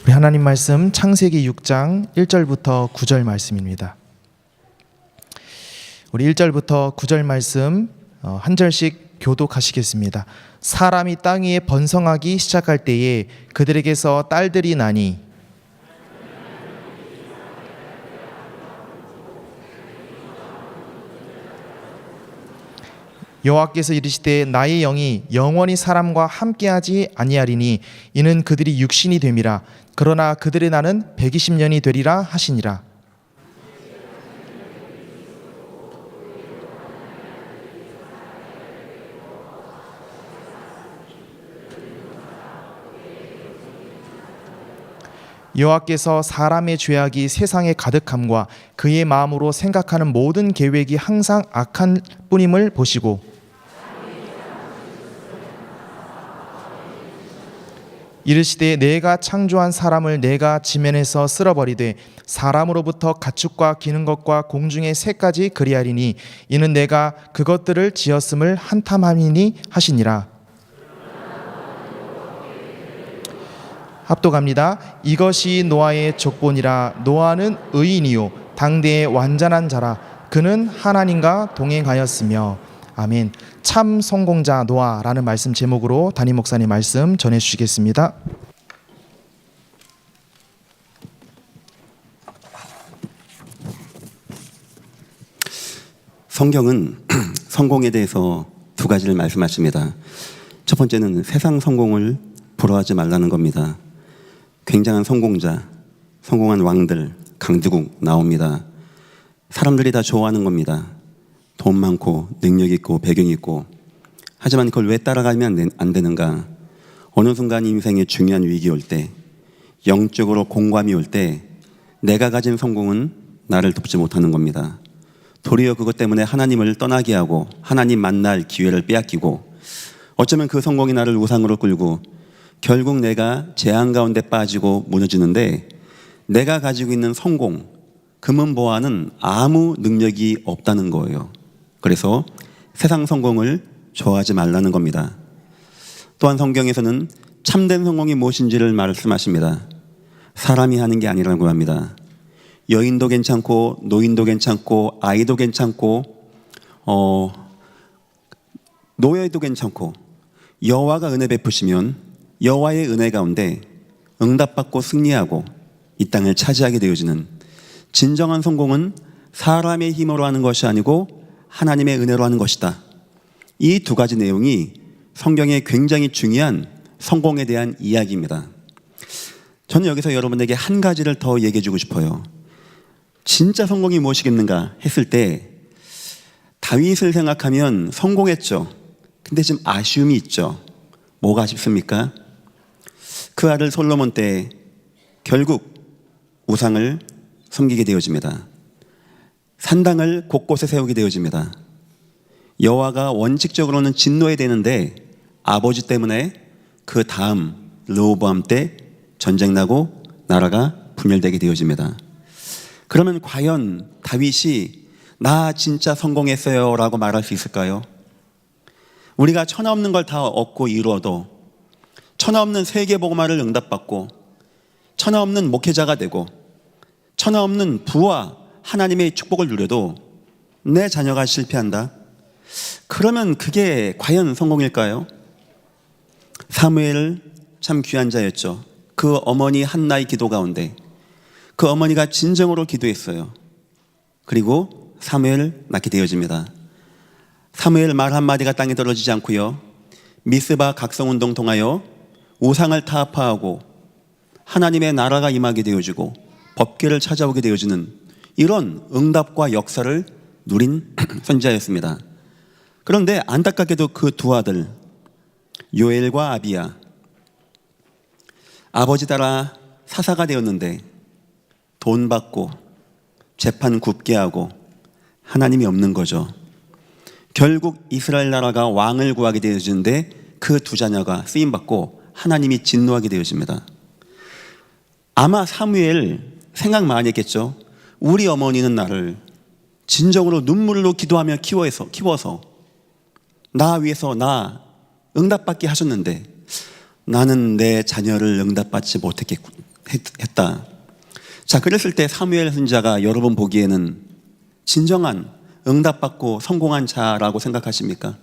우리 하나님 말씀 창세기 6장 1절부터 9절 말씀입니다. 우리 1절부터 9절 말씀 한 절씩 교독하시겠습니다. 사람이 땅 위에 번성하기 시작할 때에 그들에게서 딸들이 나니 여호와께서 이르시되 나의 영이 영원히 사람과 함께하지 아니하리니 이는 그들이 육신이 됨이라. 그러나 그들의 나는 120년이 되리라 하시니라. 여호와께서 사람의 죄악이 세상에 가득함과 그의 마음으로 생각하는 모든 계획이 항상 악한 뿐임을 보시고 이르시되 내가 창조한 사람을 내가 지면에서 쓸어버리되 사람으로부터 가축과 기는 것과 공중의 새까지 그리하리니 이는 내가 그것들을 지었음을 한탐함이니 하시니라. 합독합니다. 이것이 노아의 족본이라. 노아는 의인이요 당대의 완전한 자라. 그는 하나님과 동행하였으며. 아멘. 참 성공자 노아라는 말씀 제목으로 담임 목사님 말씀 전해주시겠습니다. 성경은 성공에 대해서 두 가지를 말씀하십니다. 첫 번째는 세상 성공을 부러워하지 말라는 겁니다. 굉장한 성공자, 성공한 왕들, 강대국 나옵니다. 사람들이 다 좋아하는 겁니다. 돈 많고 능력 있고 배경 있고. 하지만 그걸 왜 따라가면 안 되는가? 어느 순간 인생에 중요한 위기 올 때, 영적으로 공감이 올 때 내가 가진 성공은 나를 돕지 못하는 겁니다. 도리어 그것 때문에 하나님을 떠나게 하고 하나님 만날 기회를 빼앗기고, 어쩌면 그 성공이 나를 우상으로 끌고 결국 내가 재앙 가운데 빠지고 무너지는데, 내가 가지고 있는 성공, 금은보화는 아무 능력이 없다는 거예요. 그래서 세상 성공을 좋아하지 말라는 겁니다. 또한 성경에서는 참된 성공이 무엇인지를 말씀하십니다. 사람이 하는 게 아니라고 합니다. 여인도 괜찮고 노인도 괜찮고 아이도 괜찮고 노예도 괜찮고, 여호와가 은혜 베푸시면 여호와의 은혜 가운데 응답받고 승리하고 이 땅을 차지하게 되어지는, 진정한 성공은 사람의 힘으로 하는 것이 아니고 하나님의 은혜로 하는 것이다. 이 두 가지 내용이 성경에 굉장히 중요한 성공에 대한 이야기입니다. 저는 여기서 여러분에게 한 가지를 더 얘기해 주고 싶어요. 진짜 성공이 무엇이겠는가 했을 때, 다윗을 생각하면 성공했죠. 근데 지금 아쉬움이 있죠. 뭐가 아쉽습니까? 그 아들 솔로몬 때 결국 우상을 섬기게 되어집니다. 산당을 곳곳에 세우게 되어집니다. 여호와가 원칙적으로는 진노해야 되는데 아버지 때문에 그 다음 르호보암 때 전쟁 나고 나라가 분열되게 되어집니다. 그러면 과연 다윗이 나 진짜 성공했어요 라고 말할 수 있을까요? 우리가 천하 없는 걸 다 얻고 이루어도, 천하 없는 세계복음화를 응답받고, 천하 없는 목회자가 되고, 천하 없는 부와 하나님의 축복을 누려도 내 자녀가 실패한다? 그러면 그게 과연 성공일까요? 사무엘 참 귀한 자였죠. 그 어머니 한나의 기도 가운데 그 어머니가 진정으로 기도했어요. 그리고 사무엘을 낳게 되어집니다. 사무엘 말 한마디가 땅에 떨어지지 않고요, 미스바 각성운동 통하여 우상을 타파하고 하나님의 나라가 임하게 되어지고 법궤를 찾아오게 되어지는 이런 응답과 역사를 누린 선지자였습니다. 그런데 안타깝게도 그 두 아들 요엘과 아비야, 아버지 따라 사사가 되었는데 돈 받고 재판 굽게 하고 하나님이 없는 거죠. 결국 이스라엘 나라가 왕을 구하게 되어지는데 그 두 자녀가 쓰임받고 하나님이 진노하게 되어집니다. 아마 사무엘 생각 많이 했겠죠. 우리 어머니는 나를 진정으로 눈물로 기도하며 키워서 나 위해서 응답받게 하셨는데 나는 내 자녀를 응답받지 했다. 자, 그랬을 때 사무엘 선지자가 여러분 보기에는 진정한 응답받고 성공한 자라고 생각하십니까?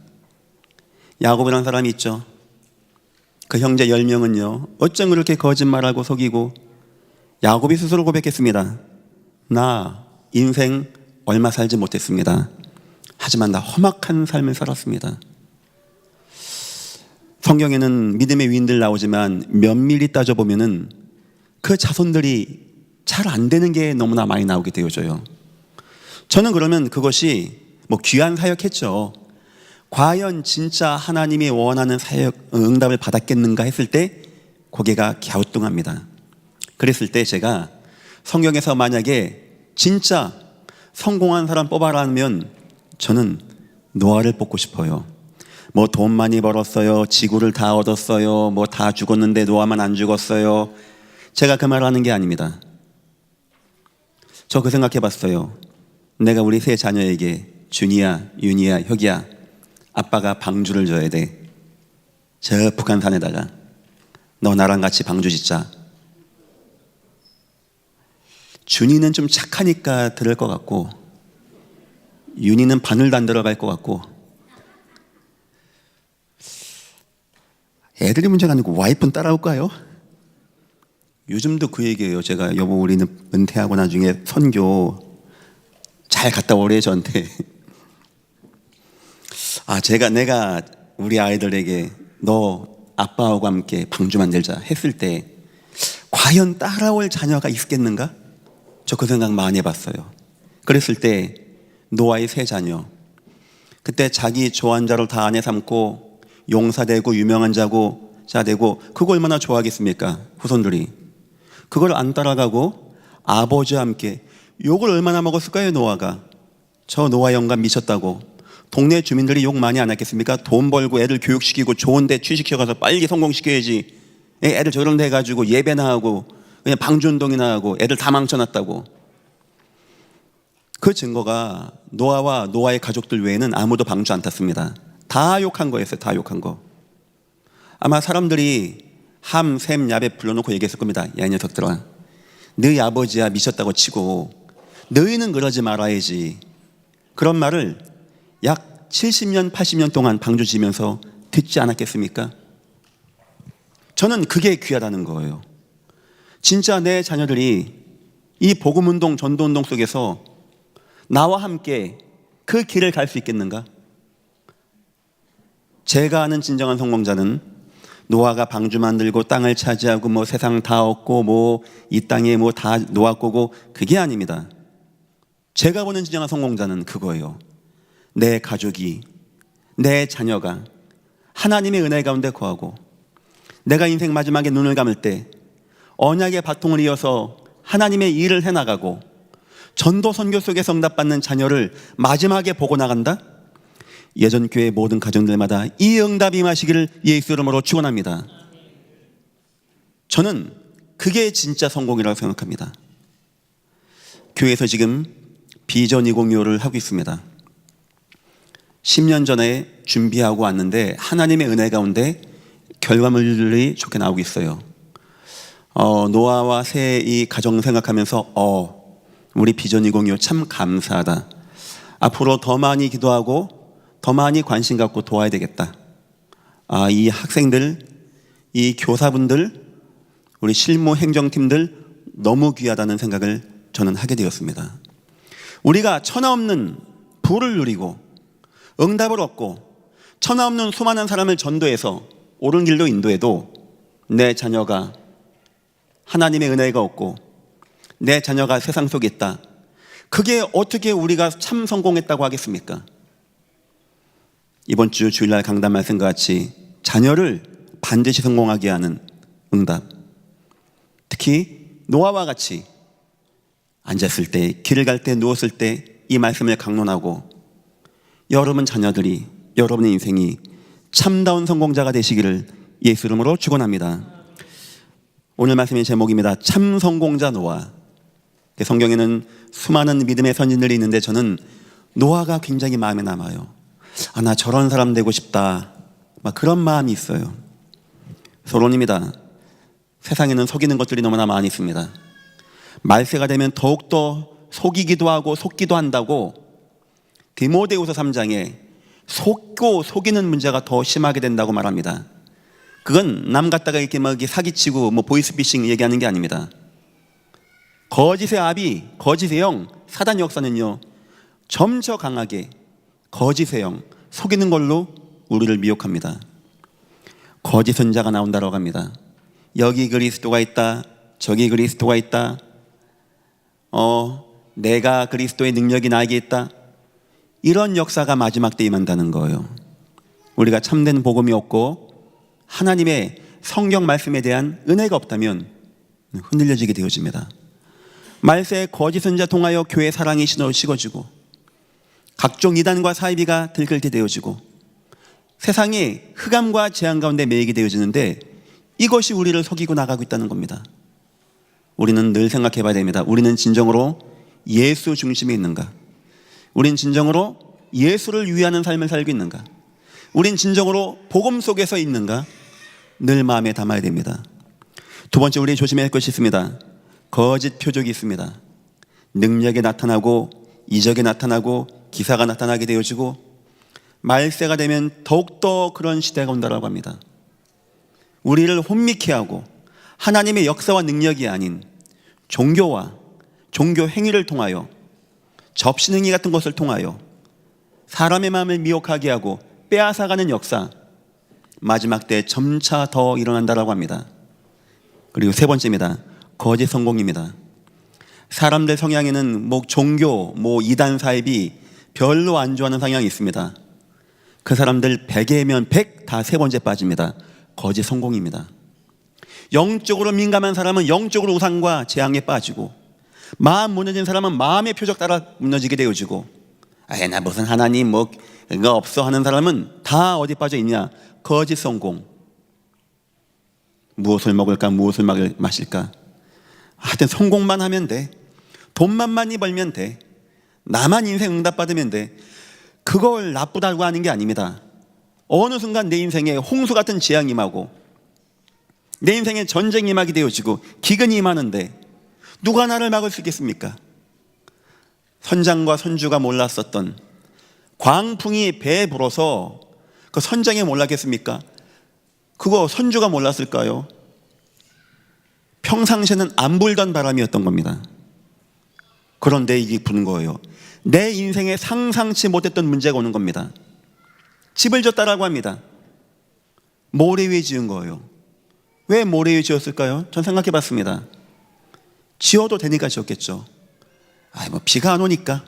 야곱이라는 사람이 있죠. 그 형제 10명은요 어쩜 그렇게 거짓말하고 속이고, 야곱이 스스로 고백했습니다. 나 인생 얼마 살지 못했습니다. 하지만 나 험악한 삶을 살았습니다. 성경에는 믿음의 위인들 나오지만 면밀히 따져보면은 그 자손들이 잘 안 되는 게 너무나 많이 나오게 되어져요. 저는 그러면 그것이 뭐 귀한 사역했죠. 과연 진짜 하나님이 원하는 사역 응답을 받았겠는가 했을 때 고개가 갸우뚱합니다. 그랬을 때 제가 성경에서 만약에 진짜 성공한 사람 뽑아라면 저는 노아를 뽑고 싶어요. 뭐 돈 많이 벌었어요, 지구를 다 얻었어요, 뭐 다 죽었는데 노아만 안 죽었어요. 제가 그 말을 하는 게 아닙니다. 저 그 생각해 봤어요. 내가 우리 세 자녀에게 준이야, 윤이야, 혁이야, 아빠가 방주를 줘야 돼. 저 북한산에다가 너 나랑 같이 방주 짓자. 준이는 좀 착하니까 들을 것 같고, 윤이는 바늘도 안 들어갈 것 같고, 애들이 문제가 아니고 와이프는 따라올까요? 요즘도 그 얘기예요. 제가 여보 우리는 은퇴하고 나중에 선교 잘 갔다 오래 저한테. 내가 우리 아이들에게 너 아빠하고 함께 방주 만들자 했을 때 과연 따라올 자녀가 있겠는가? 저 그 생각 많이 해봤어요. 그랬을 때 노아의 세 자녀, 그때 자기 좋아하는 자로 다 아내 삼고 용사되고 유명한 자 되고 그거 얼마나 좋아하겠습니까? 후손들이 그걸 안 따라가고 아버지와 함께 욕을 얼마나 먹었을까요? 노아가. 저 노아 영감 미쳤다고 동네 주민들이 욕 많이 안 했겠습니까? 돈 벌고 애들 교육시키고 좋은 데 취직시켜가서 빨리 성공시켜야지, 애들 저런 데 해가지고 예배나 하고 그냥 방주운동이나 하고 애들 다 망쳐놨다고. 그 증거가 노아와 노아의 가족들 외에는 아무도 방주 안 탔습니다. 다 욕한 거였어요. 다 욕한 거. 아마 사람들이 함, 셈, 야벳 불러놓고 얘기했을 겁니다. 야, 이 녀석들아, 너희 아버지야 미쳤다고 치고 너희는 그러지 말아야지. 그런 말을 약 70년, 80년 동안 방주 지면서 듣지 않았겠습니까? 저는 그게 귀하다는 거예요. 진짜 내 자녀들이 이 복음운동, 전도운동 속에서 나와 함께 그 길을 갈 수 있겠는가? 제가 아는 진정한 성공자는 노아가 방주 만들고 땅을 차지하고 뭐 세상 다 얻고 뭐 이 땅에 뭐 다 노아 거고, 그게 아닙니다. 제가 보는 진정한 성공자는 그거예요. 내 가족이, 내 자녀가 하나님의 은혜 가운데 거하고, 내가 인생 마지막에 눈을 감을 때 언약의 바통을 이어서 하나님의 일을 해나가고 전도 선교 속에서 응답받는 자녀를 마지막에 보고 나간다? 예전 교회 모든 가정들마다 이 응답이 임하시기를 예수 이름으로 축원합니다. 저는 그게 진짜 성공이라고 생각합니다. 교회에서 지금 비전 2025를 하고 있습니다. 10년 전에 준비하고 왔는데 하나님의 은혜 가운데 결과물들이 좋게 나오고 있어요. 노아와 새 이 가정 생각하면서 우리 비전 2025 참 감사하다. 앞으로 더 많이 기도하고 더 많이 관심 갖고 도와야 되겠다. 이 학생들, 이 교사분들, 우리 실무 행정팀들 너무 귀하다는 생각을 저는 하게 되었습니다. 우리가 천하없는 부를 누리고 응답을 얻고 천하없는 수많은 사람을 전도해서 옳은 길로 인도해도 내 자녀가 하나님의 은혜가 없고 내 자녀가 세상 속에 있다. 그게 어떻게 우리가 참 성공했다고 하겠습니까? 이번 주 주일날 강단 말씀과 같이 자녀를 반드시 성공하게 하는 응답, 특히 노아와 같이 앉았을 때, 길을 갈 때, 누웠을 때 이 말씀을 강론하고 여러분 자녀들이, 여러분의 인생이 참다운 성공자가 되시기를 예수 이름으로 축원합니다. 오늘 말씀의 제목입니다. 참 성공자 노아. 성경에는 수많은 믿음의 선진들이 있는데 저는 노아가 굉장히 마음에 남아요. 나 저런 사람 되고 싶다, 막 그런 마음이 있어요. 서론입니다. 세상에는 속이는 것들이 너무나 많이 있습니다. 말세가 되면 더욱더 속이기도 하고 속기도 한다고 디모데후서 3장에 속고 속이는 문제가 더 심하게 된다고 말합니다. 그건 남 갖다가 이렇게 막 사기치고 보이스피싱 얘기하는 게 아닙니다. 거짓의 아비, 거짓의 영, 사단 역사는요, 점차 강하게 거짓의 영, 속이는 걸로 우리를 미혹합니다. 거짓 선자가 나온다고 합니다. 여기 그리스도가 있다, 저기 그리스도가 있다, 내가 그리스도의 능력이 나에게 있다. 이런 역사가 마지막 때 임한다는 거예요. 우리가 참된 복음이 없고 하나님의 성경 말씀에 대한 은혜가 없다면 흔들려지게 되어집니다. 말세에 거짓 선자 통하여 교회 사랑이 식어지고 각종 이단과 사이비가 들끓게 되어지고 세상이 흑암과 재앙 가운데 매이게 되어지는데 이것이 우리를 속이고 나가고 있다는 겁니다. 우리는 늘 생각해 봐야 됩니다. 우리는 진정으로 예수 중심에 있는가? 우린 진정으로 예수를 위하는 삶을 살고 있는가? 우린 진정으로 복음 속에서 있는가? 늘 마음에 담아야 됩니다. 두 번째, 우리 조심해야 할 것이 있습니다. 거짓 표적이 있습니다. 능력이 나타나고 이적이 나타나고 기사가 나타나게 되어지고 말세가 되면 더욱더 그런 시대가 온다고 합니다. 우리를 혼미케 하고 하나님의 역사와 능력이 아닌 종교와 종교 행위를 통하여 접신행위 같은 것을 통하여 사람의 마음을 미혹하게 하고 빼앗아가는 역사, 마지막 때 점차 더 일어난다고 합니다. 그리고 세 번째입니다. 거짓 성공입니다. 사람들 성향에는 종교, 이단 사입이 별로 안 좋아하는 성향이 있습니다. 그 사람들 100에면 100 다 세 번째 빠집니다. 거짓 성공입니다. 영적으로 민감한 사람은 영적으로 우상과 재앙에 빠지고 마음 무너진 사람은 마음의 표적 따라 무너지게 되어지고 나 무슨 하나님 그거 없어 하는 사람은 다 어디 빠져 있냐? 거짓 성공. 무엇을 먹을까? 무엇을 마실까? 하여튼 성공만 하면 돼. 돈만 많이 벌면 돼. 나만 인생 응답받으면 돼. 그걸 나쁘다고 하는 게 아닙니다. 어느 순간 내 인생에 홍수 같은 재앙이 임하고 내 인생에 전쟁이 임하게 되어지고 기근이 임하는데 누가 나를 막을 수 있겠습니까? 선장과 선주가 몰랐었던 광풍이 배에 불어서 그 선장이 몰랐겠습니까? 그거 선주가 몰랐을까요? 평상시에는 안 불던 바람이었던 겁니다. 그런데 이게 부는 거예요. 내 인생에 상상치 못했던 문제가 오는 겁니다. 집을 졌다라고 합니다. 모래 위에 지은 거예요. 왜 모래 위에 지었을까요? 전 생각해 봤습니다. 지어도 되니까 지었겠죠. 비가 안 오니까.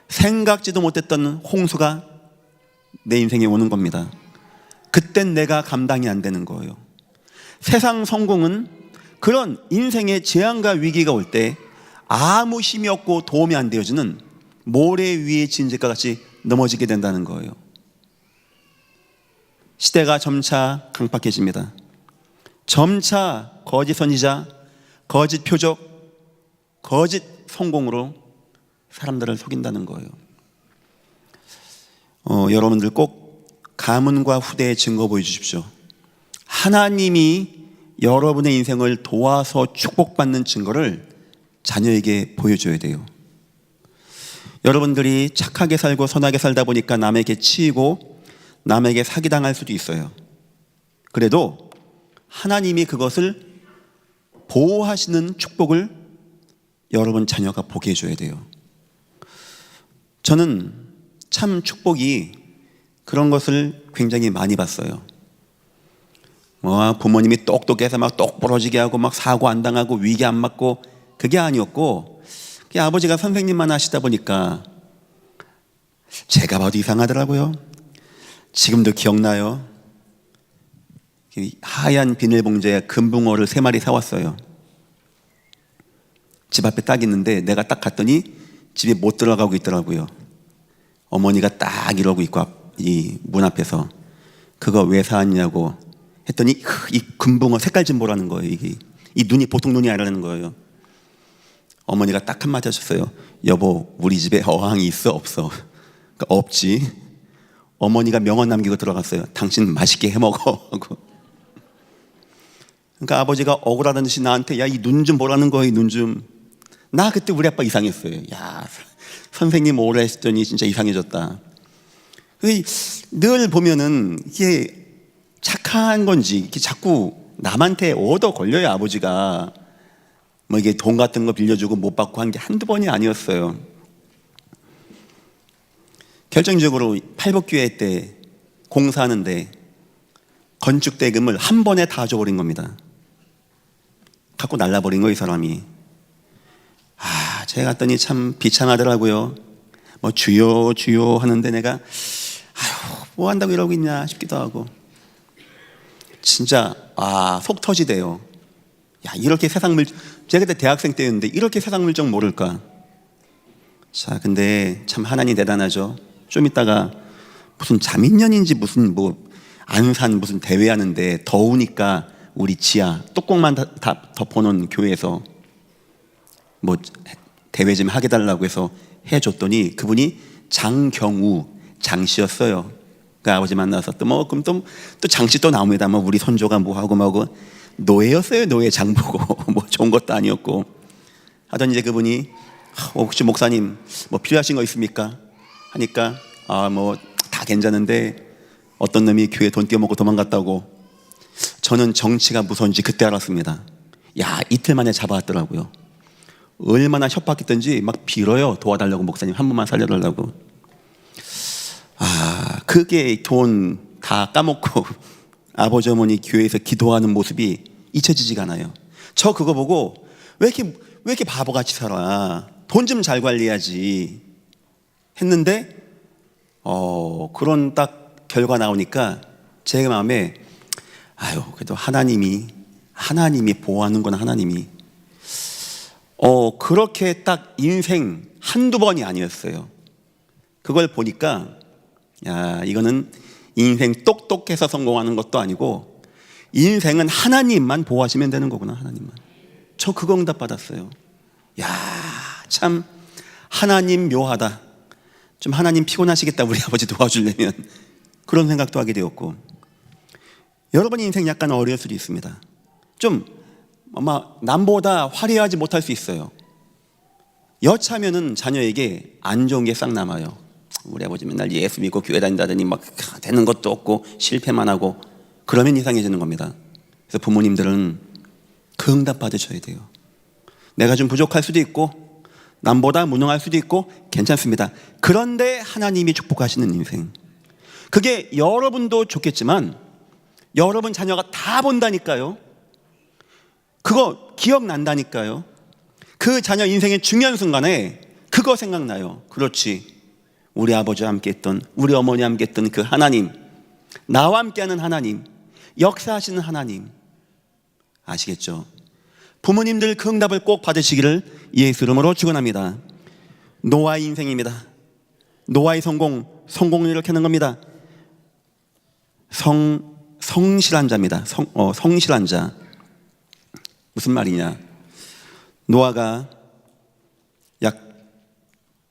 생각지도 못했던 홍수가 내 인생에 오는 겁니다. 그땐 내가 감당이 안 되는 거예요. 세상 성공은 그런 인생의 재앙과 위기가 올 때 아무 힘이 없고 도움이 안 되어지는 모래 위에 지은 집과 같이 넘어지게 된다는 거예요. 시대가 점차 강팍해집니다. 점차 거짓 선지자, 거짓 표적, 거짓 성공으로 사람들을 속인다는 거예요. 여러분들 꼭 가문과 후대의 증거 보여주십시오. 하나님이 여러분의 인생을 도와서 축복받는 증거를 자녀에게 보여줘야 돼요. 여러분들이 착하게 살고 선하게 살다 보니까 남에게 치이고 남에게 사기당할 수도 있어요. 그래도 하나님이 그것을 보호하시는 축복을 여러분 자녀가 보게 해줘야 돼요. 저는 참 축복이 그런 것을 굉장히 많이 봤어요. 부모님이 똑똑해서 똑 부러지게 하고 사고 안 당하고 위기 안 맞고 그게 아니었고 아버지가 선생님만 하시다 보니까 제가 봐도 이상하더라고요. 지금도 기억나요. 하얀 비닐봉지에 금붕어를 3마리 사왔어요. 집 앞에 딱 있는데 내가 딱 갔더니 집에 못 들어가고 있더라고요. 어머니가 딱 이러고 있고 이 문 앞에서 그거 왜 사왔냐고 했더니 이 금붕어 색깔 좀 보라는 거예요. 이 눈이 보통 눈이 아니라는 거예요. 어머니가 딱 한마디 하셨어요. 여보, 우리 집에 어항이 있어 없어? 그러니까 없지. 어머니가 명언 남기고 들어갔어요. 당신 맛있게 해먹어 하고. 그러니까 아버지가 억울하다는 듯이 나한테 야, 이 눈 좀 보라는 거야, 이 눈 좀. 나 그때 우리 아빠 이상했어요. 야, 선생님 오래 했더니 진짜 이상해졌다. 늘 보면은 이게 착한 건지 이렇게 자꾸 남한테 얻어 걸려요. 아버지가 뭐 이게 돈 같은 거 빌려주고 못 받고 한 게 한두 번이 아니었어요. 결정적으로 팔복교회 때 공사하는데 건축 대금을 한 번에 다 줘버린 겁니다. 갖고 날라버린 거예요, 이 사람이. 제가 갔더니 참 비참하더라고요. 뭐 주여 주여 하는데 내가 아유, 뭐 한다고 이러고 있냐 싶기도 하고. 진짜 속 터지대요. 야, 이렇게 세상 물정, 제가 그때 대학생 때였는데 이렇게 세상 물정 모를까. 자, 근데 참 하나님 대단하죠. 좀 이따가 무슨 자민련인지 무슨 뭐 안산 무슨 대회 하는데 더우니까 우리 지하 뚜껑만 다 덮어놓은 교회에서 뭐 대회 좀 하게 달라고 해서 해줬더니 그분이 장경우 장씨였어요. 그 아버지 만나서 그럼 또 장씨 또 나옵니다. 뭐 우리 손조가 뭐 하고 뭐하고. 노예였어요. 노예 장보고 뭐 좋은 것도 아니었고 하더니 이제 그분이 혹시 목사님 뭐 필요하신 거 있습니까? 하니까 뭐 다 괜찮은데 어떤 놈이 교회 돈 떼어먹고 도망갔다고. 저는 정치가 무서운지 그때 알았습니다. 야, 이틀 만에 잡아왔더라고요. 얼마나 협박했던지 막 빌어요. 도와달라고, 목사님 한 번만 살려달라고. 그게 돈 다 까먹고 아버지 어머니 교회에서 기도하는 모습이 잊혀지지가 않아요. 저 그거 보고 왜 이렇게 바보같이 살아? 돈 좀 잘 관리해야지 했는데 그런 딱 결과 나오니까 제 마음에 그래도 하나님이 보호하는구나. 하나님이 그렇게 딱 인생 한두 번이 아니었어요. 그걸 보니까 야, 이거는 인생 똑똑해서 성공하는 것도 아니고 인생은 하나님만 보호하시면 되는 거구나. 하나님만. 저 그거 응답 받았어요. 야, 참 하나님 묘하다. 좀 하나님 피곤하시겠다, 우리 아버지 도와주려면. 그런 생각도 하게 되었고. 여러분 인생 약간 어려울 수도 있습니다. 좀 아마 남보다 화려하지 못할 수 있어요. 여차하면은 자녀에게 안 좋은 게 싹 남아요. 우리 아버지 맨날 예수 믿고 교회 다닌다더니 막 되는 것도 없고 실패만 하고. 그러면 이상해지는 겁니다. 그래서 부모님들은 그 응답 받으셔야 돼요. 내가 좀 부족할 수도 있고 남보다 무능할 수도 있고 괜찮습니다. 그런데 하나님이 축복하시는 인생, 그게 여러분도 좋겠지만 여러분 자녀가 다 본다니까요. 그거 기억난다니까요. 그 자녀 인생의 중요한 순간에 그거 생각나요. 그렇지, 우리 아버지와 함께 했던, 우리 어머니와 함께 했던 그 하나님, 나와 함께하는 하나님, 역사하시는 하나님. 아시겠죠? 부모님들 그 응답을 꼭 받으시기를 예수 이름으로 축원합니다. 노아의 인생입니다. 노아의 성공을 이렇게 하는 겁니다. 성실한 자입니다. 성실한 자. 무슨 말이냐? 노아가 약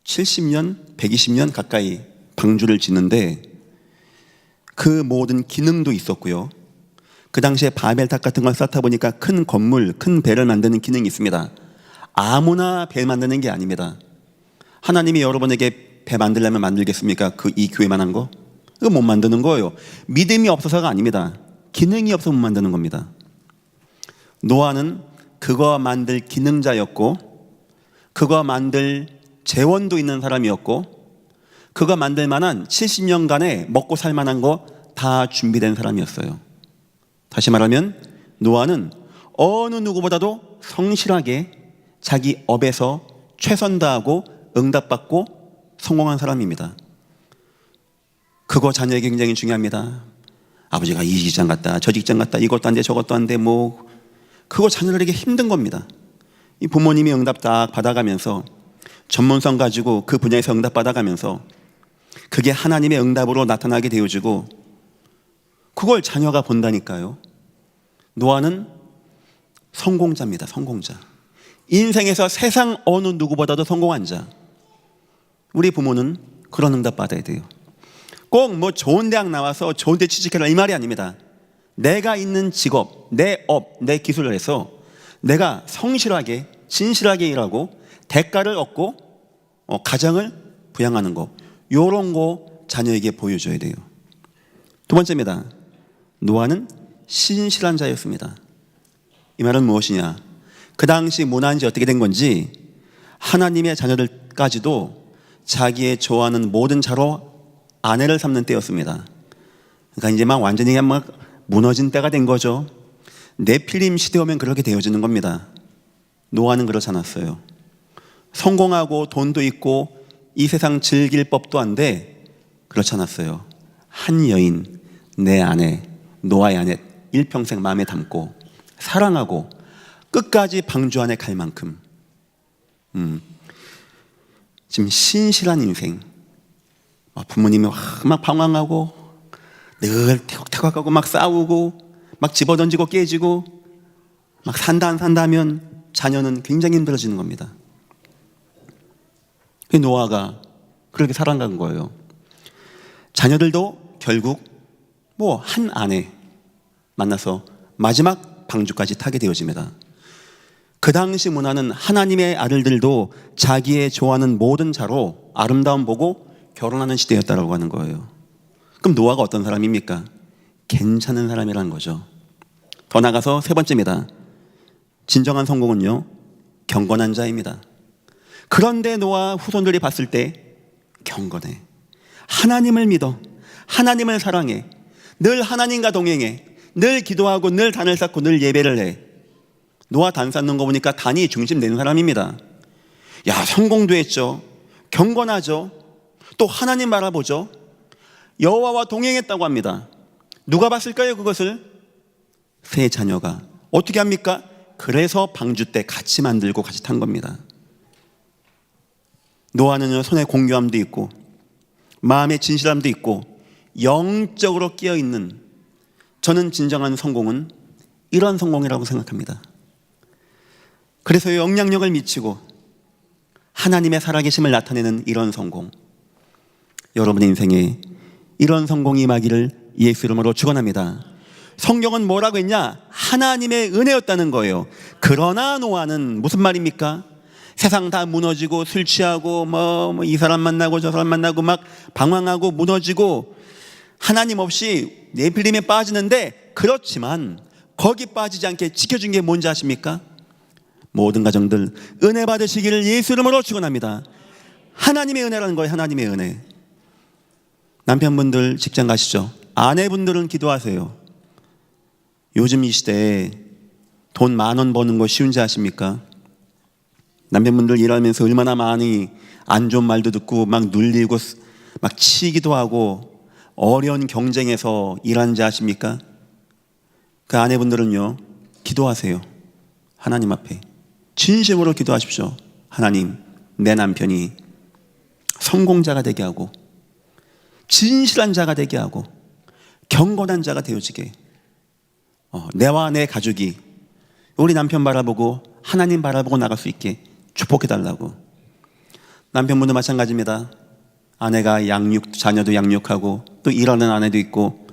70년, 120년 가까이 방주를 짓는데 그 모든 기능도 있었고요. 그 당시에 바벨탑 같은 걸 쌓다 보니까 큰 건물, 큰 배를 만드는 기능이 있습니다. 아무나 배 만드는 게 아닙니다. 하나님이 여러분에게 배 만들려면 만들겠습니까? 이 교회만한 거? 그거 못 만드는 거예요. 믿음이 없어서가 아닙니다. 기능이 없어서 못 만드는 겁니다. 노아는 그거 만들 기능자였고, 그거 만들 재원도 있는 사람이었고, 그거 만들 만한 70년간의 먹고 살 만한 거 다 준비된 사람이었어요. 다시 말하면 노아는 어느 누구보다도 성실하게 자기 업에서 최선 다하고 응답받고 성공한 사람입니다. 그거 자녀에게 굉장히 중요합니다. 아버지가 이 직장 갔다 저 직장 갔다 이것도 안 돼 저것도 안 돼 뭐, 그거 자녀들에게 힘든 겁니다. 이 부모님이 응답 딱 받아가면서 전문성 가지고 그 분야에서 응답 받아가면서 그게 하나님의 응답으로 나타나게 되어지고 그걸 자녀가 본다니까요. 노아는 성공자입니다. 성공자. 인생에서 세상 어느 누구보다도 성공한 자. 우리 부모는 그런 응답 받아야 돼요. 꼭 뭐 좋은 대학 나와서 좋은 데 취직해라 이 말이 아닙니다. 내가 있는 직업, 내 업, 내 기술을 해서 내가 성실하게 진실하게 일하고 대가를 얻고 가정을 부양하는 거, 요런 거 자녀에게 보여줘야 돼요. 두 번째입니다. 노아는 신실한 자였습니다. 이 말은 무엇이냐? 그 당시 문화인지 어떻게 된 건지 하나님의 자녀들까지도 자기의 좋아하는 모든 자로 아내를 삼는 때였습니다. 그러니까 이제 막 완전히 막 무너진 때가 된 거죠. 네필림 시대 오면 그렇게 되어지는 겁니다. 노아는 그렇지 않았어요. 성공하고 돈도 있고 이 세상 즐길 법도 한데 그렇지 않았어요. 한 여인, 내 아내, 노아의 아내 일평생 마음에 담고 사랑하고 끝까지 방주 안에 갈 만큼 지금 신실한 인생. 부모님이 막 방황하고 늘 태걱태걱하고 막 싸우고 막 집어던지고 깨지고 막 산다 안 산다 하면 자녀는 굉장히 힘들어지는 겁니다. 노아가 그렇게 살아간 거예요. 자녀들도 결국 한 아내 만나서 마지막 방주까지 타게 되어집니다. 그 당시 문화는 하나님의 아들들도 자기의 좋아하는 모든 자로 아름다움 보고 결혼하는 시대였다라고 하는 거예요. 그럼 노아가 어떤 사람입니까? 괜찮은 사람이라는 거죠. 더 나가서 세 번째입니다. 진정한 성공은요, 경건한 자입니다. 그런데 노아 후손들이 봤을 때 경건해. 하나님을 믿어. 하나님을 사랑해. 늘 하나님과 동행해. 늘 기도하고 늘 단을 쌓고 늘 예배를 해. 노아 단 쌓는 거 보니까 단이 중심 되는 사람입니다. 야, 성공도 했죠. 경건하죠. 또 하나님 바라보죠. 여호와와 동행했다고 합니다. 누가 봤을까요, 그것을? 세 자녀가. 어떻게 합니까? 그래서 방주 때 같이 만들고 같이 탄 겁니다. 노아는요, 손에 공교함도 있고 마음에 진실함도 있고 영적으로 끼어있는, 저는 진정한 성공은 이런 성공이라고 생각합니다. 그래서 영향력을 미치고 하나님의 살아계심을 나타내는 이런 성공, 여러분의 인생에 이런 성공이 임하기를 예수 이름으로 축원합니다. 성경은 뭐라고 했냐? 하나님의 은혜였다는 거예요. 그러나 노아는 무슨 말입니까? 세상 다 무너지고 술 취하고 이 사람 만나고 저 사람 만나고 막 방황하고 무너지고 하나님 없이 네필림에 빠지는데, 그렇지만 거기 빠지지 않게 지켜준 게 뭔지 아십니까? 모든 가정들 은혜 받으시기를 예수 이름으로 축원합니다. 하나님의 은혜라는 거예요. 하나님의 은혜. 남편분들 직장 가시죠? 아내분들은 기도하세요. 요즘 이 시대에 돈 10,000원 버는 거 쉬운지 아십니까? 남편분들 일하면서 얼마나 많이 안 좋은 말도 듣고 막 눌리고 막 치기도 하고 어려운 경쟁에서 일하는지 아십니까? 그 아내분들은요, 기도하세요. 하나님 앞에 진심으로 기도하십시오. 하나님, 내 남편이 성공자가 되게 하고 진실한 자가 되게 하고 경건한 자가 되어지게, 내와 내 가족이 우리 남편 바라보고 하나님 바라보고 나갈 수 있게 축복해달라고. 남편분도 마찬가지입니다. 아내가 자녀도 양육하고 또 일하는 아내도 있고,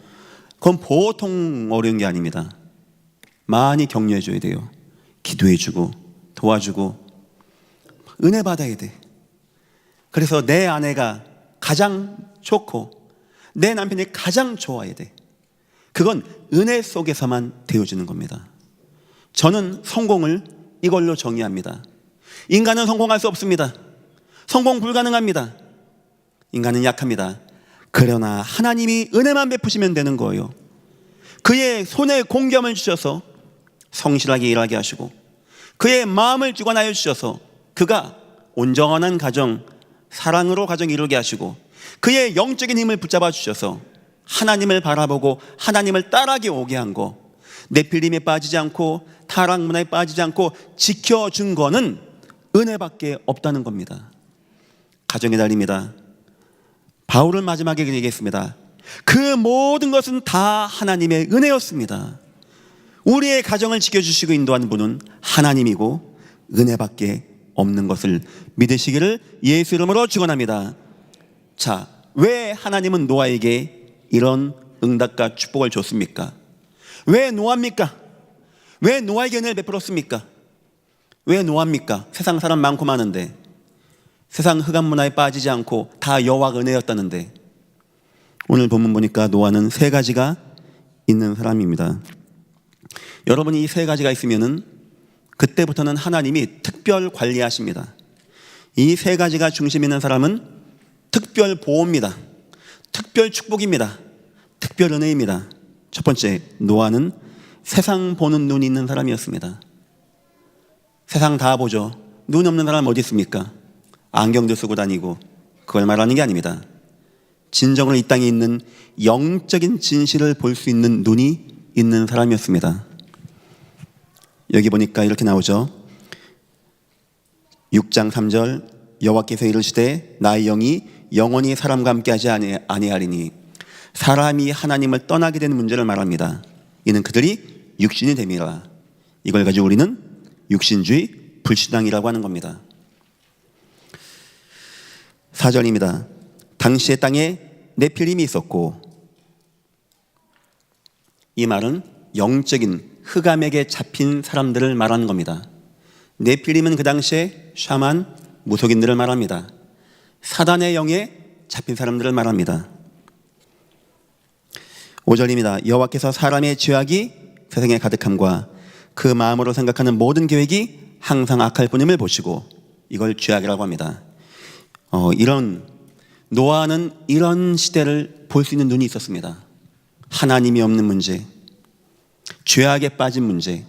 그건 보통 어려운 게 아닙니다. 많이 격려해줘야 돼요. 기도해주고 도와주고 은혜 받아야 돼. 그래서 내 아내가 가장 좋고 내 남편이 가장 좋아야 돼. 그건 은혜 속에서만 되어지는 겁니다. 저는 성공을 이걸로 정의합니다. 인간은 성공할 수 없습니다. 성공 불가능합니다. 인간은 약합니다. 그러나 하나님이 은혜만 베푸시면 되는 거예요. 그의 손에 공경을 주셔서 성실하게 일하게 하시고 그의 마음을 주관하여 주셔서 그가 온전한 가정, 사랑으로 가정 이루게 하시고 그의 영적인 힘을 붙잡아 주셔서 하나님을 바라보고 하나님을 따라게 오게 한 거, 네필림에 빠지지 않고 타락 문화에 빠지지 않고 지켜준 거는 은혜밖에 없다는 겁니다. 가정의 달입니다. 바울은 마지막에 얘기했습니다. 그 모든 것은 다 하나님의 은혜였습니다. 우리의 가정을 지켜주시고 인도하는 분은 하나님이고 은혜밖에 없는 것을 믿으시기를 예수 이름으로 축원합니다. 자, 왜 하나님은 노아에게 이런 응답과 축복을 줬습니까? 왜 노아입니까? 왜 노아에게 은혜를 베풀었습니까? 왜 노아입니까? 세상 사람 많고 많은데, 세상 흑암 문화에 빠지지 않고 다 여호와가 은혜였다는데, 오늘 본문 보니까 노아는 세 가지가 있는 사람입니다. 여러분이 이 세 가지가 있으면은 그때부터는 하나님이 특별 관리하십니다. 이 세 가지가 중심 있는 사람은 특별 보호입니다. 특별 축복입니다. 특별 은혜입니다. 첫 번째, 노아는 세상 보는 눈이 있는 사람이었습니다. 세상 다 보죠. 눈 없는 사람 어디 있습니까? 안경도 쓰고 다니고. 그걸 말하는 게 아닙니다. 진정으로 이 땅에 있는 영적인 진실을 볼 수 있는 눈이 있는 사람이었습니다. 여기 보니까 이렇게 나오죠. 6장 3절, 여호와께서 이르시되 나의 영이 영원히 사람과 함께하지 아니하리니. 사람이 하나님을 떠나게 되는 문제를 말합니다. 이는 그들이 육신이 됨이라. 이걸 가지고 우리는 육신주의 불신앙이라고 하는 겁니다. 4절입니다. 당시의 땅에 네필림이 있었고, 이 말은 영적인 흑암에게 잡힌 사람들을 말하는 겁니다. 네필림은 그 당시에 샤만, 무속인들을 말합니다. 사단의 영에 잡힌 사람들을 말합니다. 5절입니다. 여호와께서 사람의 죄악이 세상에 가득함과 그 마음으로 생각하는 모든 계획이 항상 악할 뿐임을 보시고, 이걸 죄악이라고 합니다. 노아는 이런 시대를 볼 수 있는 눈이 있었습니다. 하나님이 없는 문제, 죄악에 빠진 문제,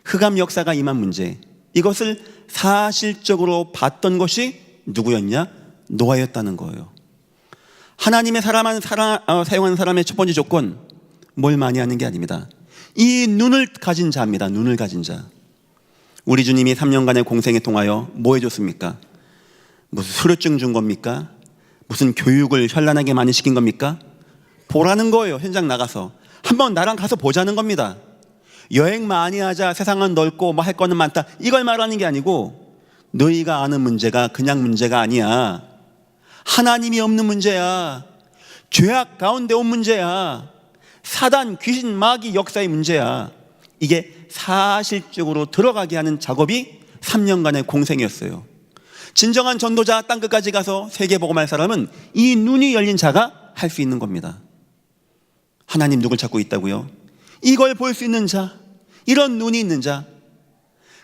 흑암 역사가 임한 문제, 이것을 사실적으로 봤던 것이 누구였냐? 노아였다는 거예요. 하나님의 사용하는 사람의 첫 번째 조건, 뭘 많이 하는 게 아닙니다. 이 눈을 가진 자입니다. 눈을 가진 자. 우리 주님이 3년간의 공생에 통하여 뭐 해줬습니까? 무슨 수료증 준 겁니까? 무슨 교육을 현란하게 많이 시킨 겁니까? 보라는 거예요. 현장 나가서 한번 나랑 가서 보자는 겁니다. 여행 많이 하자, 세상은 넓고 뭐 할 거는 많다, 이걸 말하는 게 아니고, 너희가 아는 문제가 그냥 문제가 아니야. 하나님이 없는 문제야. 죄악 가운데 온 문제야. 사단, 귀신, 마귀 역사의 문제야. 이게 사실적으로 들어가게 하는 작업이 3년간의 공생이었어요. 진정한 전도자, 땅끝까지 가서 세계복음할 사람은 이 눈이 열린 자가 할 수 있는 겁니다. 하나님 누굴 찾고 있다고요? 이걸 볼 수 있는 자, 이런 눈이 있는 자,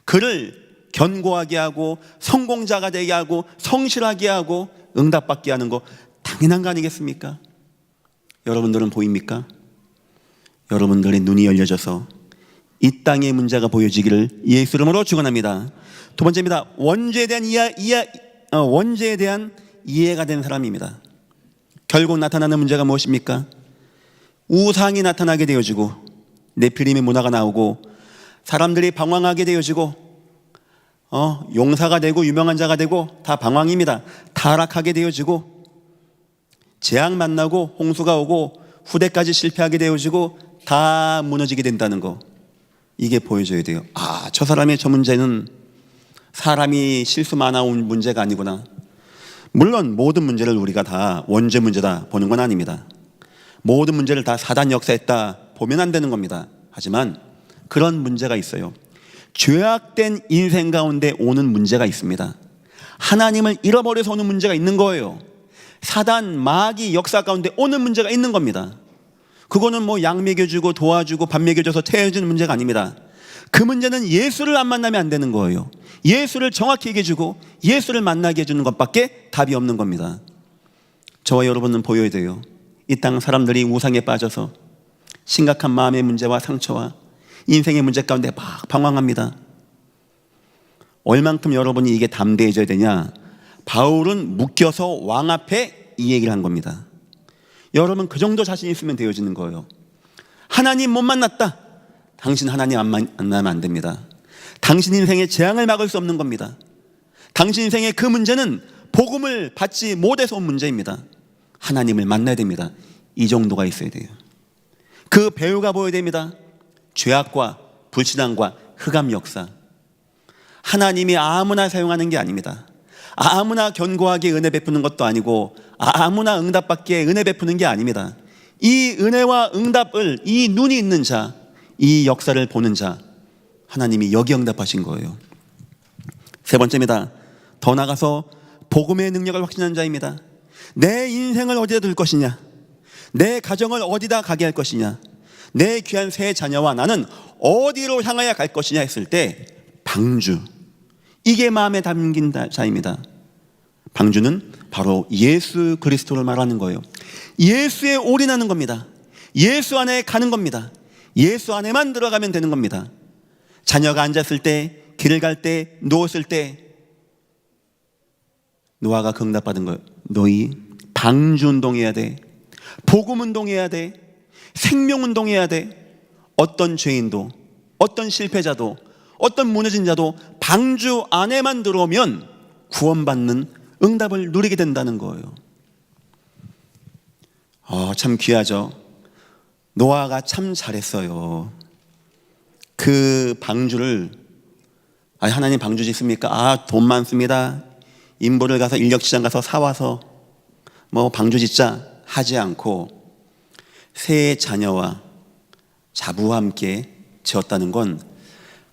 그를 견고하게 하고 성공자가 되게 하고 성실하게 하고 응답받게 하는 거 당연한 거 아니겠습니까? 여러분들은 보입니까? 여러분들의 눈이 열려져서 이 땅의 문제가 보여지기를 예수 이름으로 축원합니다. 두 번째입니다. 원죄에 대한 이해가 된 사람입니다. 결국 나타나는 문제가 무엇입니까? 우상이 나타나게 되어지고, 네필림의 문화가 나오고, 사람들이 방황하게 되어지고, 용사가 되고 유명한 자가 되고 다 방황입니다. 타락하게 되어지고, 재앙 만나고 홍수가 오고 후대까지 실패하게 되어지고 다 무너지게 된다는 거, 이게 보여줘야 돼요. 저 사람의 저 문제는 사람이 실수 많아온 문제가 아니구나. 물론 모든 문제를 우리가 다 원죄 문제다 보는 건 아닙니다. 모든 문제를 다 사단 역사했다 보면 안 되는 겁니다. 하지만 그런 문제가 있어요. 죄악된 인생 가운데 오는 문제가 있습니다. 하나님을 잃어버려서 오는 문제가 있는 거예요. 사단, 마귀 역사 가운데 오는 문제가 있는 겁니다. 그거는 뭐 약 먹여주고 도와주고 밥 먹여줘서 태워주는 문제가 아닙니다. 그 문제는 예수를 안 만나면 안 되는 거예요. 예수를 정확히 얘기해주고 예수를 만나게 해주는 것밖에 답이 없는 겁니다. 저와 여러분은 보여야 돼요. 이 땅 사람들이 우상에 빠져서 심각한 마음의 문제와 상처와 인생의 문제 가운데 막 방황합니다. 얼만큼 여러분이 이게 담대해져야 되냐? 바울은 묶여서 왕 앞에 이 얘기를 한 겁니다. 여러분 그 정도 자신 있으면 되어지는 거예요. 하나님 못 만났다, 당신 하나님 안 만나면 안 됩니다. 당신 인생의 재앙을 막을 수 없는 겁니다. 당신 인생의 그 문제는 복음을 받지 못해서 온 문제입니다. 하나님을 만나야 됩니다. 이 정도가 있어야 돼요. 그 배후가 보여야 됩니다. 죄악과 불신앙과 흑암 역사. 하나님이 아무나 사용하는 게 아닙니다. 아무나 견고하게 은혜 베푸는 것도 아니고 아무나 응답받기에 은혜 베푸는 게 아닙니다. 이 은혜와 응답을, 이 눈이 있는 자, 이 역사를 보는 자, 하나님이 여기 응답하신 거예요. 세 번째입니다. 더 나아가서 복음의 능력을 확신한 자입니다. 내 인생을 어디다 둘 것이냐, 내 가정을 어디다 가게 할 것이냐, 내 귀한 세 자녀와 나는 어디로 향하여 갈 것이냐 했을 때 방주, 이게 마음에 담긴 자입니다. 방주는 바로 예수 그리스도를 말하는 거예요. 예수에 올인하는 겁니다. 예수 안에 가는 겁니다. 예수 안에만 들어가면 되는 겁니다. 자녀가 앉았을 때, 길을 갈 때, 누웠을 때 노아가 응답받은 거예요. 너희 방주 운동해야 돼, 복음 운동해야 돼, 생명 운동해야 돼. 어떤 죄인도, 어떤 실패자도, 어떤 무너진 자도 방주 안에만 들어오면 구원받는 응답을 누리게 된다는 거예요. 참 귀하죠. 노아가 참 잘했어요. 그 방주를, 하나님 방주 짓습니까? 돈 많습니다. 인보를 가서 인력시장 가서 사와서 방주 짓자 하지 않고 세 자녀와 자부와 함께 지었다는 건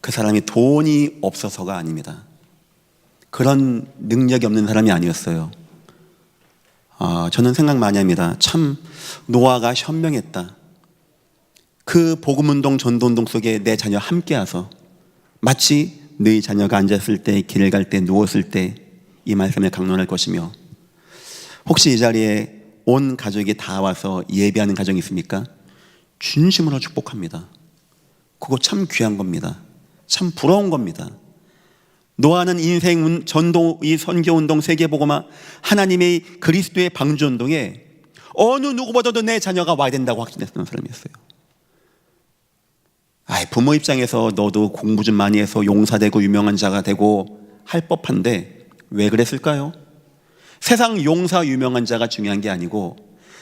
그 사람이 돈이 없어서가 아닙니다. 그런 능력이 없는 사람이 아니었어요. 저는 생각 많이 합니다. 참 노아가 현명했다. 그 복음운동 전도운동 속에 내 자녀 함께 와서 마치 너희 자녀가 앉았을 때, 길을 갈 때, 누웠을 때 이 말씀을 강론할 것이며, 혹시 이 자리에 온 가족이 다 와서 예배하는 가정이 있습니까? 진심으로 축복합니다. 그거 참 귀한 겁니다. 참 부러운 겁니다. 노아는 인생 전도, 이 선교운동, 세계복음화, 하나님의 그리스도의 방주운동에 어느 누구보다도 내 자녀가 와야 된다고 확신했던 사람이었어요. 부모 입장에서 너도 공부 좀 많이 해서 용사되고 유명한 자가 되고 할 법한데 왜 그랬을까요? 세상 용사 유명한 자가 중요한 게 아니고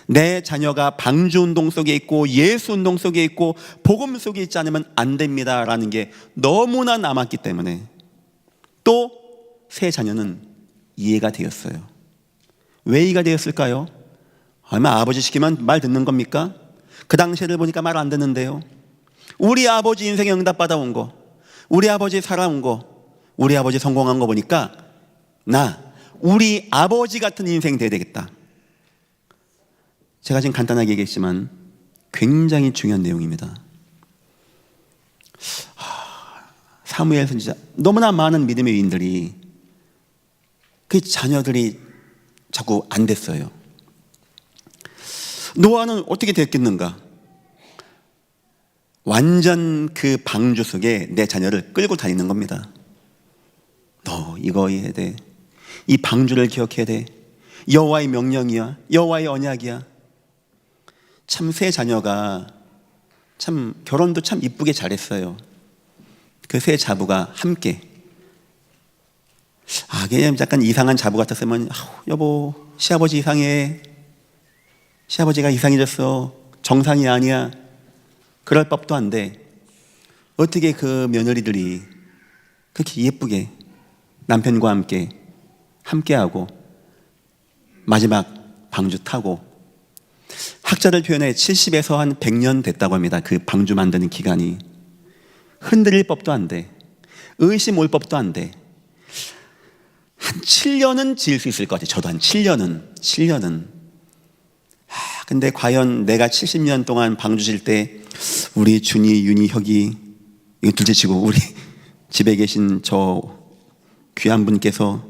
내 자녀가 방주운동 속에 있고 예수운동 속에 있고 복음 속에 있지 않으면 안 됩니다라는 게 너무나 남았기 때문에 또 세 자녀는 이해가 되었어요. 왜 이해가 되었을까요? 얼마 아버지 시키면 말 듣는 겁니까? 그 당시를 보니까 말 안 듣는데요. 우리 아버지 인생에 응답받아온 거, 우리 아버지 살아온 거, 우리 아버지 성공한 거 보니까 우리 아버지 같은 인생 돼야 되겠다. 제가 지금 간단하게 얘기했지만 굉장히 중요한 내용입니다. 사무엘 선지자, 너무나 많은 믿음의 위인들이 그 자녀들이 자꾸 안 됐어요. 노아는 어떻게 됐겠는가? 완전 그 방주 속에 내 자녀를 끌고 다니는 겁니다. 너 이거 해야 돼. 이 방주를 기억해야 돼. 여호와의 명령이야. 여호와의 언약이야. 참 세 자녀가 참 결혼도 참 이쁘게 잘했어요. 그 세 자부가 함께. 그냥 약간 이상한 자부 같았으면 여보 시아버지 이상해. 시아버지가 이상해졌어. 정상이 아니야. 그럴 법도 한데 어떻게 그 며느리들이 그렇게 예쁘게 남편과 함께하고 마지막 방주 타고, 학자들 표현에 70에서 한 100년 됐다고 합니다. 그 방주 만드는 기간이. 흔들릴 법도 안 돼. 의심 올 법도 안 돼. 한 7년은 지을 수 있을 것 같아요. 저도 한 7년은. 근데 과연 내가 70년 동안 방주 질 때 우리 준이, 윤이, 혁이, 이거 둘째 치고 우리 집에 계신 저 귀한 분께서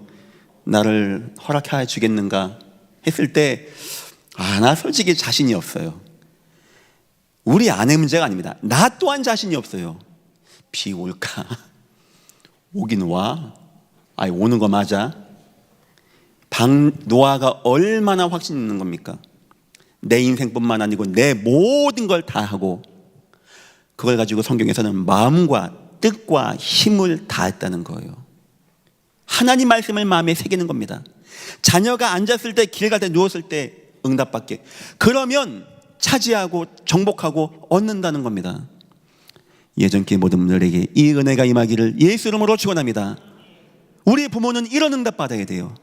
나를 허락해 주겠는가 했을 때 나 솔직히 자신이 없어요. 우리 아내 문제가 아닙니다. 나 또한 자신이 없어요. 비 올까? 오긴 와. 오는 거 맞아. 노아가 얼마나 확신 있는 겁니까? 내 인생뿐만 아니고 내 모든 걸 다 하고, 그걸 가지고 성경에서는 마음과 뜻과 힘을 다했다는 거예요. 하나님 말씀을 마음에 새기는 겁니다. 자녀가 앉았을 때, 길 갈 때, 누웠을 때 응답받게. 그러면 차지하고 정복하고 얻는다는 겁니다. 예전께 모든 분들에게 이 은혜가 임하기를 예수 이름으로 축원합니다. 우리 부모는 이런 응답 받아야 돼요.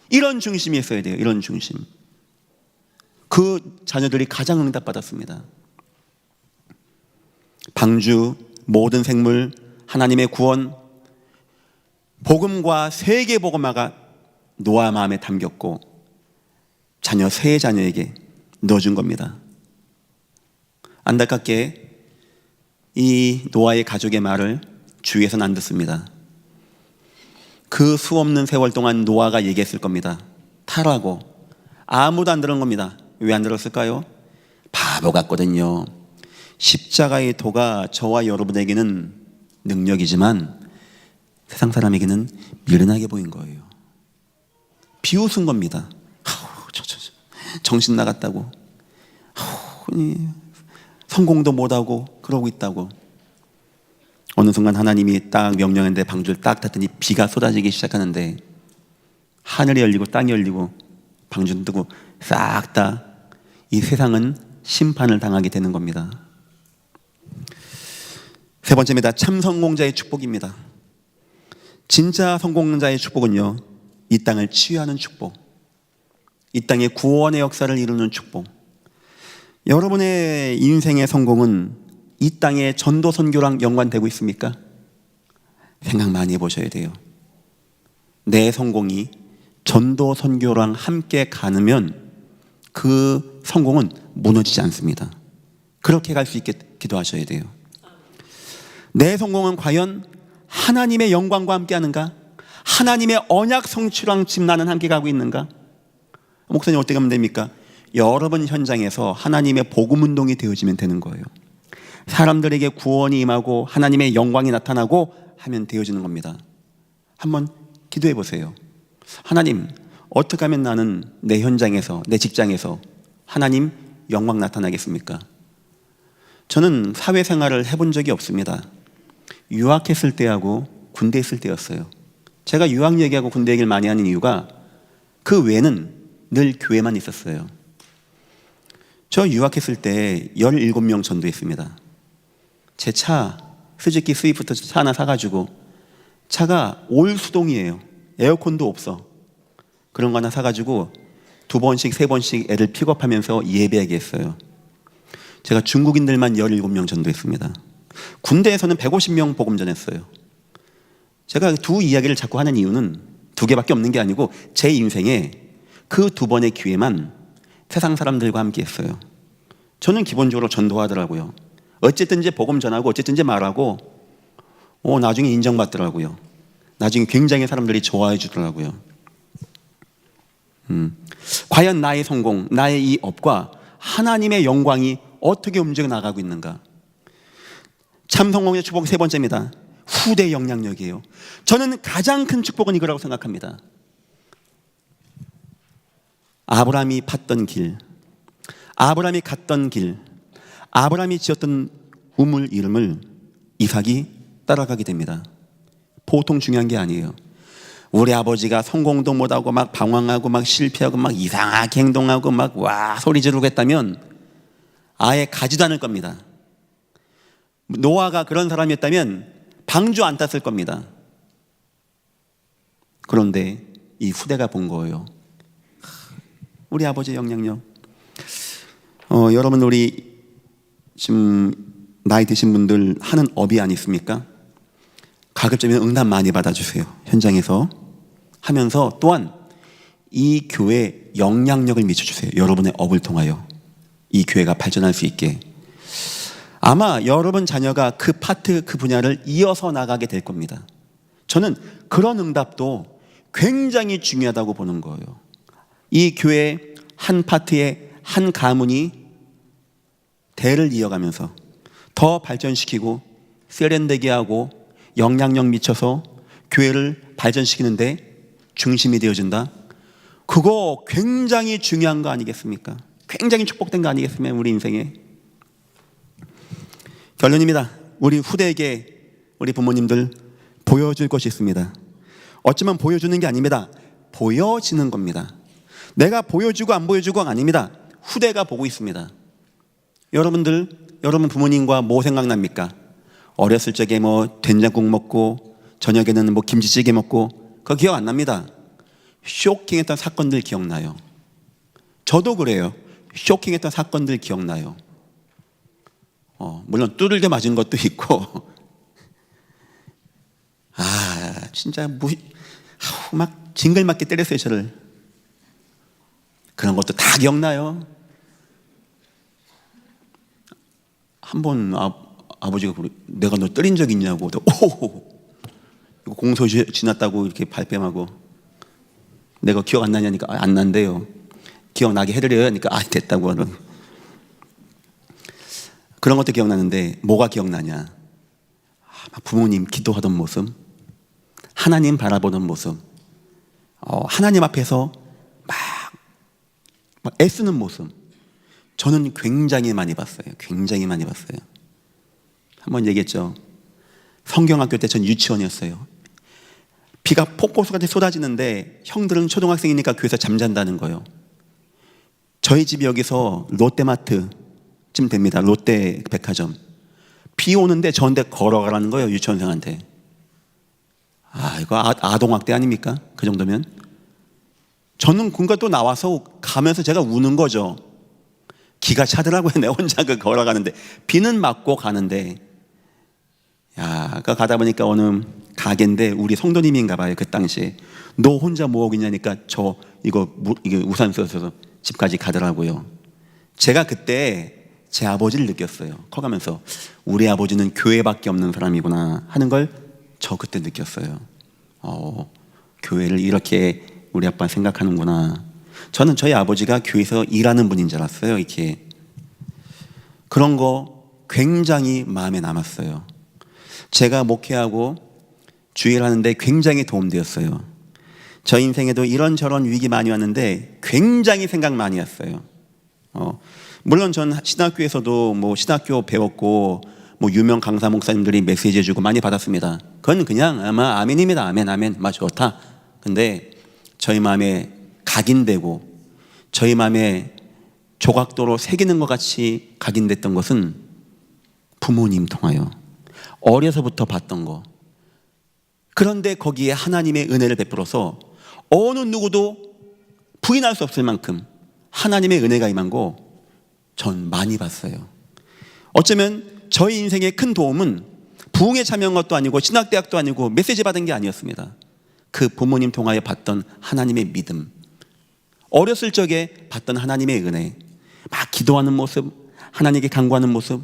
이런 중심이 있어야 돼요. 이런 중심. 그 자녀들이 가장 응답받았습니다. 방주, 모든 생물, 하나님의 구원, 복음과 세계 복음화가 노아 마음에 담겼고 자녀 세 자녀에게 넣어준 겁니다. 안타깝게 이 노아의 가족의 말을 주위에서는 안 듣습니다. 그 수없는 세월 동안 노아가 얘기했을 겁니다. 타라고. 아무도 안 들은 겁니다. 왜 안 들었을까요? 바보 같거든요. 십자가의 도가 저와 여러분에게는 능력이지만 세상 사람에게는 미련하게 보인 거예요. 비웃은 겁니다. 정신 나갔다고, 성공도 못하고 그러고 있다고. 어느 순간 하나님이 딱 명령했는데 방주를 딱 닫더니 비가 쏟아지기 시작하는데 하늘이 열리고 땅이 열리고 방주는 뜨고 싹 다 이 세상은 심판을 당하게 되는 겁니다. 세 번째입니다. 참 성공자의 축복입니다. 진짜 성공자의 축복은요, 이 땅을 치유하는 축복, 이 땅의 구원의 역사를 이루는 축복. 여러분의 인생의 성공은 이 땅의 전도 선교랑 연관되고 있습니까? 생각 많이 해보셔야 돼요. 내 성공이 전도 선교랑 함께 가능하면 그 성공은 무너지지 않습니다. 그렇게 갈 수 있게 기도하셔야 돼요. 내 성공은 과연 하나님의 영광과 함께 하는가? 하나님의 언약 성취랑 지금 나는 함께 가고 있는가? 목사님 어떻게 하면 됩니까? 여러분 현장에서 하나님의 복음 운동이 되어지면 되는 거예요. 사람들에게 구원이 임하고 하나님의 영광이 나타나고 하면 되어지는 겁니다. 한번 기도해 보세요. 하나님, 어떻게 하면 나는 내 현장에서, 내 직장에서 하나님 영광 나타나겠습니까? 저는 사회생활을 해본 적이 없습니다. 유학했을 때하고 군대 있을 때였어요. 제가 유학 얘기하고 군대 얘기를 많이 하는 이유가 그 외에는 늘 교회만 있었어요. 저 유학했을 때 17명 전도했습니다. 제 차, 스즈키 스위프트 차 하나 사가지고, 차가 올 수동이에요. 에어컨도 없어. 그런 거 하나 사가지고 2번씩 3번씩 애들 픽업하면서 예배하게 했어요. 제가 중국인들만 17명 전도했습니다. 군대에서는 150명 복음 전했어요. 제가 두 이야기를 자꾸 하는 이유는 두 개밖에 없는 게 아니고 제 인생에 그 2번의 기회만 세상 사람들과 함께 했어요. 저는 기본적으로 전도하더라고요. 어쨌든지 복음 전하고 어쨌든지 말하고 나중에 인정받더라고요. 나중에 굉장히 사람들이 좋아해 주더라고요. 과연 나의 성공, 나의 이 업과 하나님의 영광이 어떻게 움직여 나가고 있는가? 참 성공의 축복 세 번째입니다. 후대 영향력이에요. 저는 가장 큰 축복은 이거라고 생각합니다. 아브라함이 팠던 길, 아브라함이 갔던 길, 아브라함이 지었던 우물 이름을 이삭이 따라가게 됩니다. 보통 중요한 게 아니에요. 우리 아버지가 성공도 못하고 막 방황하고 막 실패하고 막 이상하게 행동하고 막 와 소리 지르고 했다면 아예 가지도 않을 겁니다. 노아가 그런 사람이었다면 방주 안 땄을 겁니다. 그런데 이 후대가 본 거예요. 우리 아버지의 영향력. 여러분, 우리 지금 나이 드신 분들 하는 업이 아니 있습니까? 가급적이면 응답 많이 받아주세요. 현장에서 하면서 또한 이 교회에 영향력을 미쳐주세요. 여러분의 업을 통하여 이 교회가 발전할 수 있게. 아마 여러분 자녀가 그 파트, 그 분야를 이어서 나가게 될 겁니다. 저는 그런 응답도 굉장히 중요하다고 보는 거예요. 이 교회 한 파트의 한 가문이 대를 이어가면서 더 발전시키고 세련되게 하고 영향력 미쳐서 교회를 발전시키는데 중심이 되어준다. 그거 굉장히 중요한 거 아니겠습니까? 굉장히 축복된 거 아니겠습니까? 우리 인생에. 결론입니다. 우리 후대에게 우리 부모님들 보여줄 것이 있습니다. 어쩌면 보여주는 게 아닙니다. 보여지는 겁니다. 내가 보여주고 안 보여주고가 아닙니다. 후대가 보고 있습니다. 여러분들, 여러분 부모님과 뭐 생각납니까? 어렸을 적에 뭐 된장국 먹고 저녁에는 뭐 김치찌개 먹고 그거 기억 안 납니다. 쇼킹했던 사건들 기억나요. 저도 그래요. 쇼킹했던 사건들 기억나요. 물론 두들겨 맞은 것도 있고, 진짜 막 징글맞게 때렸어요, 저를. 그런 것도 다 기억나요. 한 번 아버지가 내가 너 때린 적 있냐고. 이거 공소 지났다고 이렇게 발뺌하고, 내가 기억 안 나냐니까 안 난대요. 기억나게 해드려요 하니까 됐다고 하는. 그런 것도 기억나는데 뭐가 기억나냐, 부모님 기도하던 모습, 하나님 바라보는 모습, 하나님 앞에서 막 애쓰는 모습, 저는 굉장히 많이 봤어요. 굉장히 많이 봤어요. 한번 얘기했죠. 성경학교 때 전 유치원이었어요. 비가 폭포수같이 쏟아지는데 형들은 초등학생이니까 교회에서 잠잔다는 거예요. 저희 집이 여기서 롯데마트쯤 됩니다. 롯데 백화점. 비 오는데 저한테 걸어가라는 거예요, 유치원생한테. 이거 아동학대 아닙니까? 그 정도면. 저는 군가 또 나와서 가면서 제가 우는 거죠. 기가 차더라고요. 내 혼자 걸어가는데. 비는 맞고 가는데. 가다 보니까 어느 가게인데 우리 성도님인가 봐요. 그 당시에. 너 혼자 뭐 하고 있냐니까 이거 우산 써서 집까지 가더라고요. 제가 그때 제 아버지를 느꼈어요. 커가면서 우리 아버지는 교회밖에 없는 사람이구나 하는 걸 저 그때 느꼈어요. 교회를 이렇게 우리 아빠 생각하는구나. 저는 저희 아버지가 교회에서 일하는 분인 줄 알았어요. 이렇게. 그런 거 굉장히 마음에 남았어요. 제가 목회하고 주일하는데 굉장히 도움되었어요. 저 인생에도 이런저런 위기 많이 왔는데 굉장히 생각 많이 했어요. 물론 전 신학교에서도 신학교 배웠고 유명 강사 목사님들이 메시지 해주고 많이 받았습니다. 그건 그냥 아마 아멘입니다. 아멘. 좋다. 근데 저희 마음에 각인되고 저희 마음에 조각도로 새기는 것 같이 각인됐던 것은 부모님 통하여 어려서부터 봤던 거. 그런데 거기에 하나님의 은혜를 베풀어서 어느 누구도 부인할 수 없을 만큼 하나님의 은혜가 임한 거 전 많이 봤어요. 어쩌면 저희 인생의 큰 도움은 부흥에 참여한 것도 아니고 신학대학도 아니고 메시지 받은 게 아니었습니다. 그 부모님 통하여 봤던 하나님의 믿음, 어렸을 적에 봤던 하나님의 은혜, 막 기도하는 모습, 하나님께 간구하는 모습,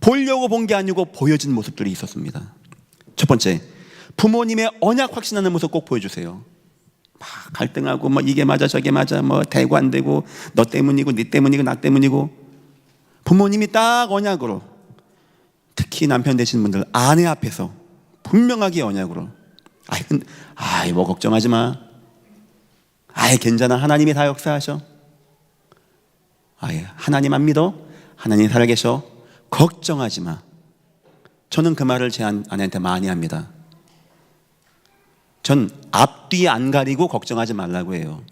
보려고 본 게 아니고 보여진 모습들이 있었습니다. 첫 번째, 부모님의 언약 확신하는 모습 꼭 보여주세요. 막 갈등하고 이게 맞아 저게 맞아 대고 안 되고 너 때문이고 네 때문이고 나 때문이고, 부모님이 딱 언약으로, 특히 남편 되시는 분들 아내 앞에서 분명하게 언약으로 뭐 걱정하지 마, 괜찮아, 하나님이 다 역사하셔, 하나님 안 믿어? 하나님 살아계셔, 걱정하지 마. 저는 그 말을 제 아내한테 많이 합니다. 전 앞뒤 안 가리고 걱정하지 말라고 해요.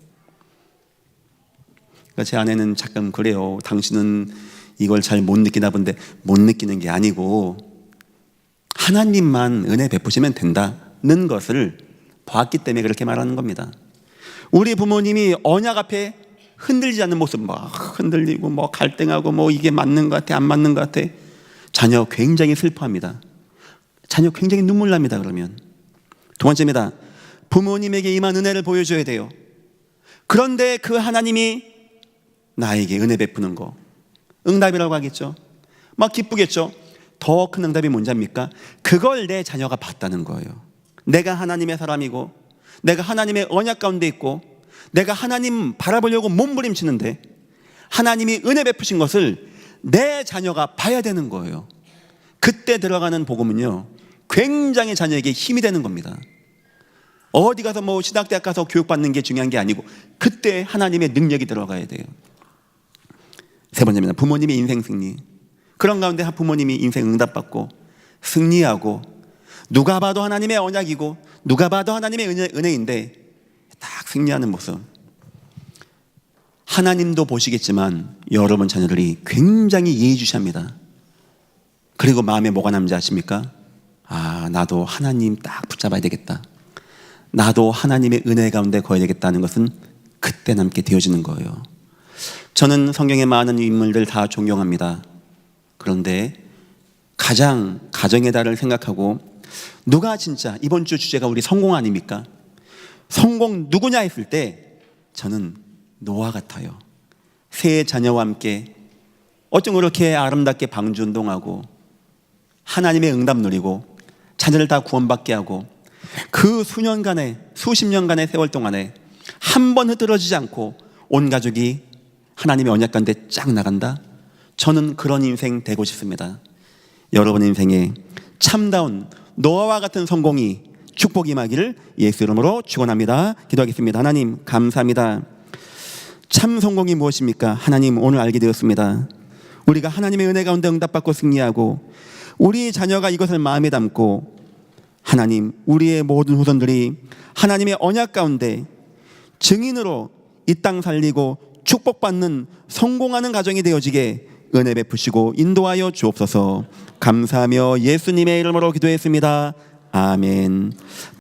그러니까 제 아내는 잠깐 그래요. 당신은 이걸 잘 못 느끼나 본데, 못 느끼는 게 아니고 하나님만 은혜 베푸시면 된다는 것을 봤기 때문에 그렇게 말하는 겁니다. 우리 부모님이 언약 앞에 흔들리지 않는 모습, 흔들리고 갈등하고 이게 맞는 것 같아 안 맞는 것 같아, 자녀 굉장히 슬퍼합니다. 자녀 굉장히 눈물 납니다. 그러면 두 번째입니다. 부모님에게 임한 은혜를 보여줘야 돼요. 그런데 그 하나님이 나에게 은혜 베푸는 거 응답이라고 하겠죠. 기쁘겠죠. 더 큰 응답이 뭔지 압니까? 그걸 내 자녀가 봤다는 거예요. 내가 하나님의 사람이고 내가 하나님의 언약 가운데 있고 내가 하나님 바라보려고 몸부림치는데 하나님이 은혜 베푸신 것을 내 자녀가 봐야 되는 거예요. 그때 들어가는 복음은요, 굉장히 자녀에게 힘이 되는 겁니다. 어디 가서 신학대학 가서 교육받는 게 중요한 게 아니고 그때 하나님의 능력이 들어가야 돼요. 세 번째입니다. 부모님의 인생 승리. 그런 가운데 부모님이 인생 응답받고 승리하고, 누가 봐도 하나님의 언약이고 누가 봐도 하나님의 은혜인데 딱 승리하는 모습. 하나님도 보시겠지만 여러분 자녀들이 굉장히 예의주시합니다. 그리고 마음에 뭐가 남지 아십니까? 나도 하나님 딱 붙잡아야 되겠다, 나도 하나님의 은혜 가운데 거해야 되겠다는 것은 그때 남게 되어지는 거예요. 저는 성경의 많은 인물들 다 존경합니다. 그런데 가장 가정의 달을 생각하고 누가 진짜 이번 주 주제가 우리 성공 아닙니까? 성공 누구냐 했을 때 저는 노아 같아요. 세 자녀와 함께 어쩜 그렇게 아름답게 방주운동하고 하나님의 응답 누리고 자녀를 다 구원받게 하고 그 수년간의 수십 년간의 세월 동안에 한 번 흐트러지지 않고 온 가족이 하나님의 언약 가운데 쫙 나간다? 저는 그런 인생 되고 싶습니다. 여러분 인생에 참다운 노아와 같은 성공이 축복이 임하기를 예수 이름으로 축원합니다. 기도하겠습니다. 하나님 감사합니다. 참 성공이 무엇입니까? 하나님 오늘 알게 되었습니다. 우리가 하나님의 은혜 가운데 응답받고 승리하고 우리 자녀가 이것을 마음에 담고 하나님 우리의 모든 후손들이 하나님의 언약 가운데 증인으로 이 땅 살리고 축복받는 성공하는 가정이 되어지게 은혜 베푸시고 인도하여 주옵소서. 감사하며 예수님의 이름으로 기도했습니다. 아멘.